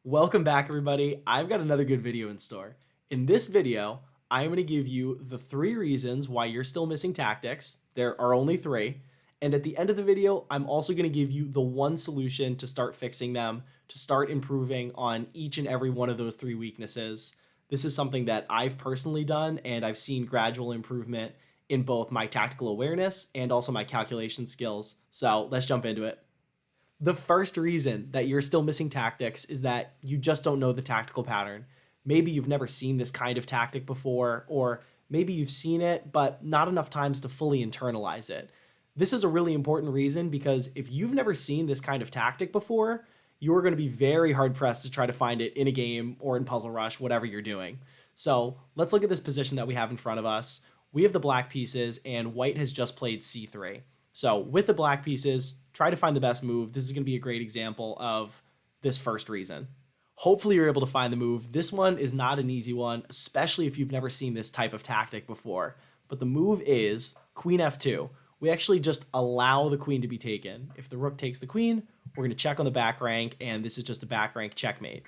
Welcome back, everybody. I've got another good video in store. In this video, I'm going to give you the 3 reasons why you're still missing tactics. There are only 3. And at the end of the video, I'm also going to give you the one solution to start fixing them, to start improving on each and every one of those 3 weaknesses. This is something that I've personally done, and I've seen gradual improvement in both my tactical awareness and also my calculation skills. So let's jump into it. The first reason that you're still missing tactics is that you just don't know the tactical pattern. Maybe you've never seen this kind of tactic before, or maybe you've seen it, but not enough times to fully internalize it. This is a really important reason because if you've never seen this kind of tactic before, you're going to be very hard pressed to try to find it in a game or in Puzzle Rush, whatever you're doing. So let's look at this position that we have in front of us. We have the black pieces, and white has just played c3. So with the black pieces, try to find the best move. This is going to be a great example of this first reason. Hopefully you're able to find the move. This one is not an easy one, especially if you've never seen this type of tactic before. But the move is queen f2. We actually just allow the queen to be taken. If the rook takes the queen, we're going to check on the back rank, and this is just a back rank checkmate.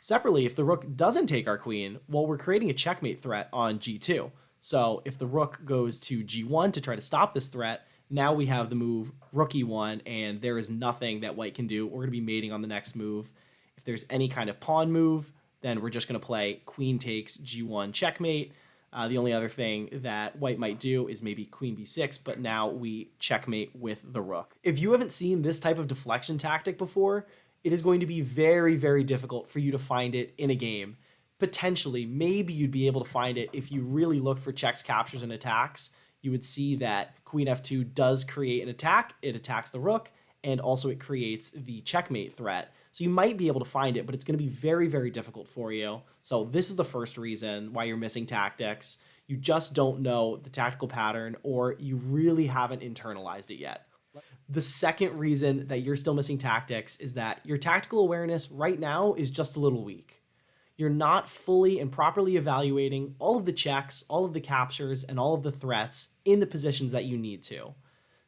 Separately, if the rook doesn't take our queen, well, we're creating a checkmate threat on g2. So if the rook goes to g1 to try to stop this threat, now we have the move rook e1, and there is nothing that white can do. We're going to be mating on the next move. If there's any kind of pawn move, then we're just going to play queen takes g1 checkmate. The only other thing that white might do is maybe queen b6, but now we checkmate with the rook. If you haven't seen this type of deflection tactic before, it is going to be very, very difficult for you to find it in a game. Potentially, maybe you'd be able to find it if you really looked for checks, captures, and attacks. You would see that queen f2 does create an attack. It attacks the rook, and also it creates the checkmate threat. So you might be able to find it, but it's going to be very, very difficult for you. So this is the first reason why you're missing tactics. You just don't know the tactical pattern, or you really haven't internalized it yet. The second reason that you're still missing tactics is that your tactical awareness right now is just a little weak. You're not fully and properly evaluating all of the checks, all of the captures, and all of the threats in the positions that you need to.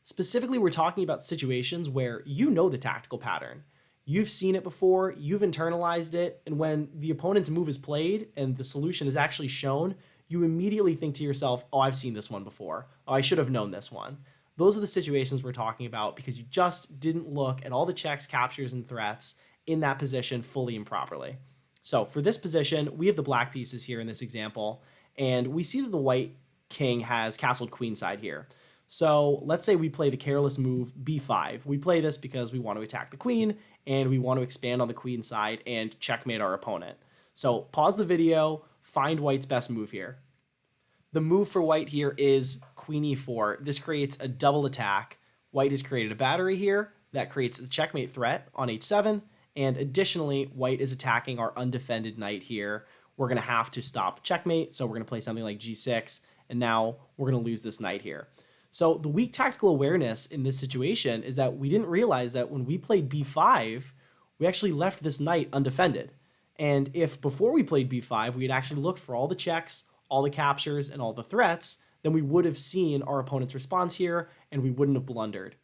Specifically, we're talking about situations where you know the tactical pattern. You've seen it before, you've internalized it, and when the opponent's move is played and the solution is actually shown, you immediately think to yourself, oh, I've seen this one before. Oh, I should have known this one. Those are the situations we're talking about because you just didn't look at all the checks, captures, and threats in that position fully and properly. So for this position, we have the black pieces here in this example, and we see that the white king has castled queenside here. So let's say we play the careless move b5. We play this because we want to attack the queen, and we want to expand on the queen side and checkmate our opponent. So pause the video, find white's best move here. The move for white here is queen e4. This creates a double attack. White has created a battery here that creates the checkmate threat on h7, and additionally, white is attacking our undefended knight here. We're going to have to stop checkmate, so we're going to play something like g6, and now we're going to lose this knight here. So the weak tactical awareness in this situation is that we didn't realize that when we played b5, we actually left this knight undefended. And if before we played b5, we had actually looked for all the checks, all the captures, and all the threats, then we would have seen our opponent's response here, and we wouldn't have blundered.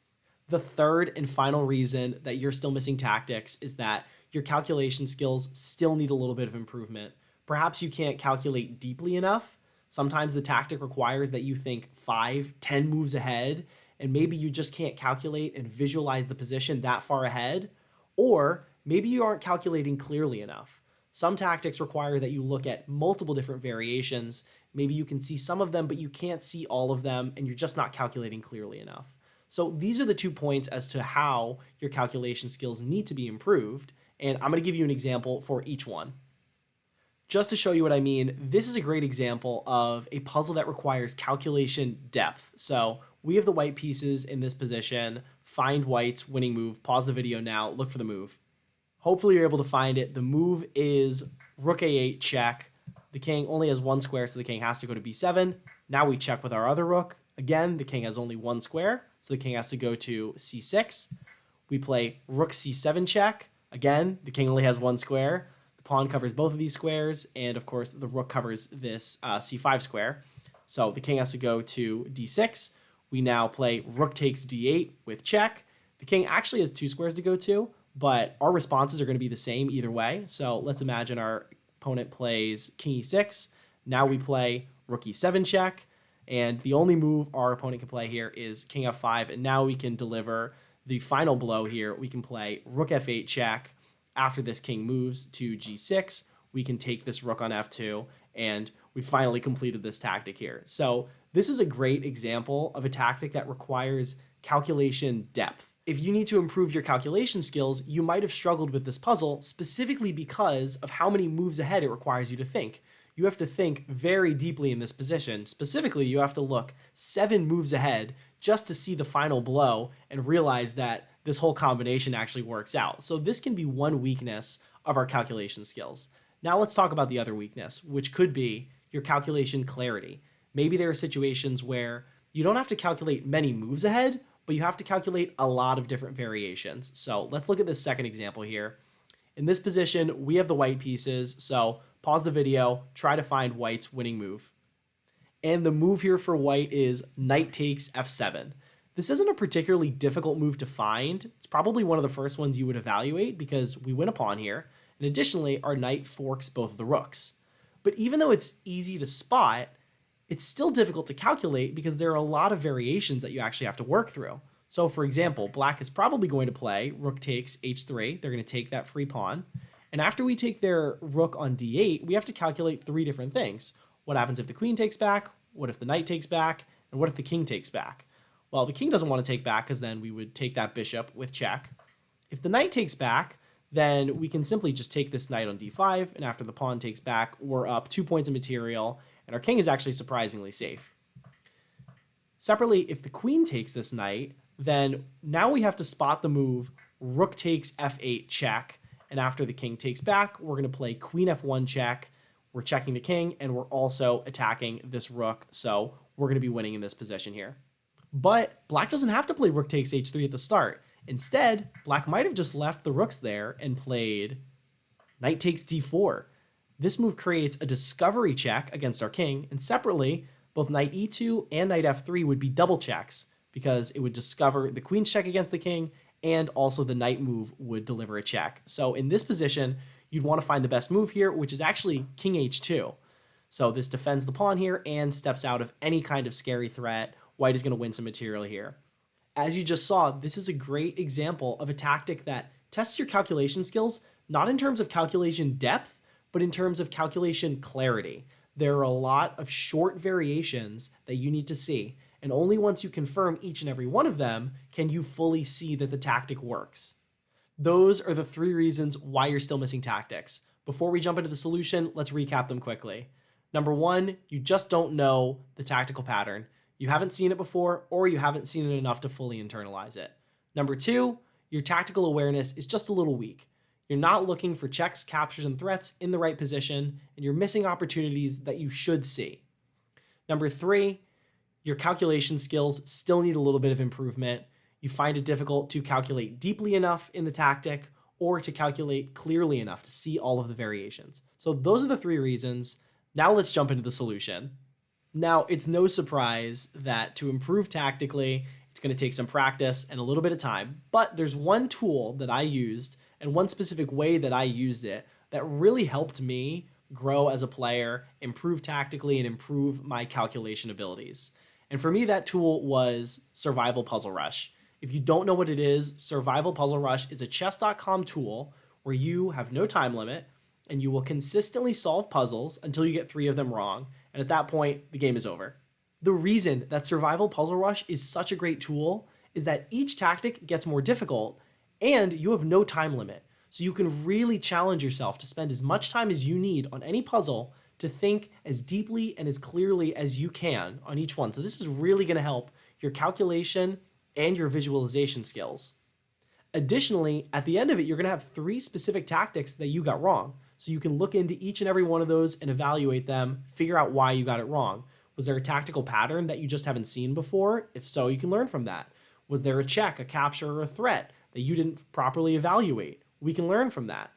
The third and final reason that you're still missing tactics is that your calculation skills still need a little bit of improvement. Perhaps you can't calculate deeply enough. Sometimes the tactic requires that you think 5, 10 moves ahead, and maybe you just can't calculate and visualize the position that far ahead, or maybe you aren't calculating clearly enough. Some tactics require that you look at multiple different variations. Maybe you can see some of them, but you can't see all of them, and you're just not calculating clearly enough. So these are the 2 points as to how your calculation skills need to be improved, and I'm going to give you an example for each one. Just to show you what I mean, this is a great example of a puzzle that requires calculation depth. So we have the white pieces in this position, find white's winning move, pause the video now, look for the move. Hopefully you're able to find it. The move is rook a8 check. The king only has 1 square, so the king has to go to b7. Now we check with our other rook. Again, the king has only 1 square, so the king has to go to c6. We play rook c7 check. Again, the king only has 1 square. The pawn covers both of these squares, and of course the rook covers this c5 square. So the king has to go to d6. We now play rook takes d8 with check. The king actually has 2 squares to go to, but our responses are going to be the same either way. So let's imagine our opponent plays king e6. Now we play rook e7 check, and the only move our opponent can play here is king f5, and now we can deliver the final blow here. We can play rook f8 check. After this king moves to g6, we can take this rook on f2, and we finally completed this tactic here. So this is a great example of a tactic that requires calculation depth. If you need to improve your calculation skills, you might have struggled with this puzzle specifically because of how many moves ahead it requires you to think. You have to think very deeply in this position. Specifically, you have to look 7 moves ahead just to see the final blow and realize that this whole combination actually works out. So this can be one weakness of our calculation skills. Now let's talk about the other weakness, which could be your calculation clarity. Maybe there are situations where you don't have to calculate many moves ahead, but you have to calculate a lot of different variations. So let's look at this second example here. In this position, we have the white pieces, so pause the video, try to find white's winning move. And the move here for white is knight takes f7. This isn't a particularly difficult move to find. It's probably one of the first ones you would evaluate because we win a pawn here. And additionally, our knight forks both of the rooks. But even though it's easy to spot, it's still difficult to calculate because there are a lot of variations that you actually have to work through. So for example, black is probably going to play rook takes h3. They're going to take that free pawn. And after we take their rook on d8, we have to calculate 3 different things. What happens if the queen takes back? What if the knight takes back? And what if the king takes back? Well, the king doesn't want to take back because then we would take that bishop with check. If the knight takes back, then we can simply just take this knight on d5, and after the pawn takes back, we're up 2 points of material, and our king is actually surprisingly safe. Separately, if the queen takes this knight, then now we have to spot the move rook takes f8 check, and after the king takes back, we're going to play queen f1 check. We're checking the king, and we're also attacking this rook, so we're going to be winning in this position here. But black doesn't have to play rook takes h3 at the start. Instead, black might have just left the rooks there and played knight takes d4. This move creates a discovery check against our king, and separately, both knight e2 and knight f3 would be double checks because it would discover the queen's check against the king, and also the knight move would deliver a check. So in this position, you'd want to find the best move here, which is actually king h2. So this defends the pawn here and steps out of any kind of scary threat. White is going to win some material here. As you just saw, this is a great example of a tactic that tests your calculation skills, not in terms of calculation depth, but in terms of calculation clarity. There are a lot of short variations that you need to see, and only once you confirm each and every one of them can you fully see that the tactic works. Those are the 3 reasons why you're still missing tactics. Before we jump into the solution, let's recap them quickly. Number 1, you just don't know the tactical pattern. You haven't seen it before, or you haven't seen it enough to fully internalize it. Number 2, your tactical awareness is just a little weak. You're not looking for checks, captures, and threats in the right position, and you're missing opportunities that you should see. Number 3, your calculation skills still need a little bit of improvement. You find it difficult to calculate deeply enough in the tactic, or to calculate clearly enough to see all of the variations. So those are the 3 reasons. Now let's jump into the solution. Now, it's no surprise that to improve tactically, it's going to take some practice and a little bit of time, but there's one tool that I used and one specific way that I used it that really helped me grow as a player, improve tactically, and improve my calculation abilities. And for me, that tool was Survival Puzzle Rush. If you don't know what it is, Survival Puzzle Rush is a chess.com tool where you have no time limit and you will consistently solve puzzles until you get 3 of them wrong. And at that point, the game is over. The reason that Survival Puzzle Rush is such a great tool is that each tactic gets more difficult and you have no time limit. So you can really challenge yourself to spend as much time as you need on any puzzle to think as deeply and as clearly as you can on each one. So this is really going to help your calculation and your visualization skills. Additionally, at the end of it, you're going to have 3 specific tactics that you got wrong. So you can look into each and every one of those and evaluate them, figure out why you got it wrong. Was there a tactical pattern that you just haven't seen before? If so, you can learn from that. Was there a check, a capture, or a threat that you didn't properly evaluate? We can learn from that.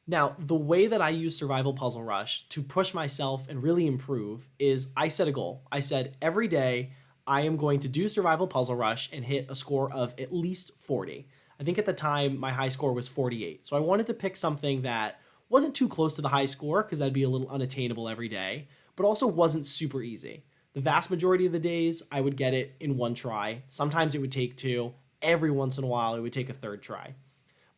Now, the way that I use Survival Puzzle Rush to push myself and really improve is I set a goal. I said every day I am going to do Survival Puzzle Rush and hit a score of at least 40. I think at the time my high score was 48. So I wanted to pick something that wasn't too close to the high score because that'd be a little unattainable every day, but also wasn't super easy. The vast majority of the days, I would get it in one try. Sometimes it would take two. Every once in a while, it would take a third try.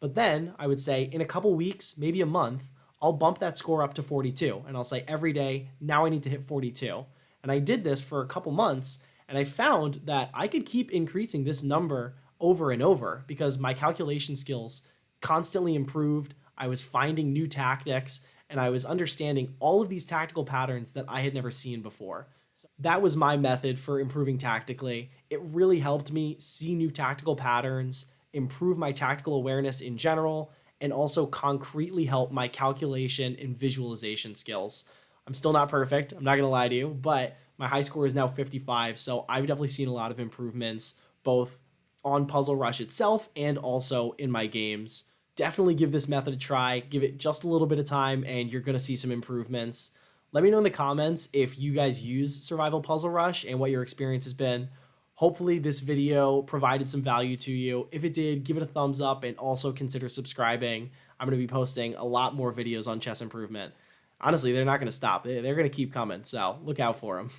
But then I would say in a couple weeks, maybe a month, I'll bump that score up to 42. And I'll say every day, now I need to hit 42. And I did this for a couple months. And I found that I could keep increasing this number over and over because my calculation skills constantly improved. I was finding new tactics and I was understanding all of these tactical patterns that I had never seen before. So that was my method for improving tactically. It really helped me see new tactical patterns, improve my tactical awareness in general, and also concretely help my calculation and visualization skills. I'm still not perfect, I'm not gonna lie to you, but my high score is now 55, so I've definitely seen a lot of improvements both on Puzzle Rush itself and also in my games. Definitely give this method a try, give it just a little bit of time, and you're gonna see some improvements. Let me know in the comments if you guys use Survival Puzzle Rush and what your experience has been. Hopefully this video provided some value to you. If it did, give it a thumbs up and also consider subscribing. I'm going to be posting a lot more videos on chess improvement. Honestly, they're not going to stop. They're going to keep coming, so look out for them.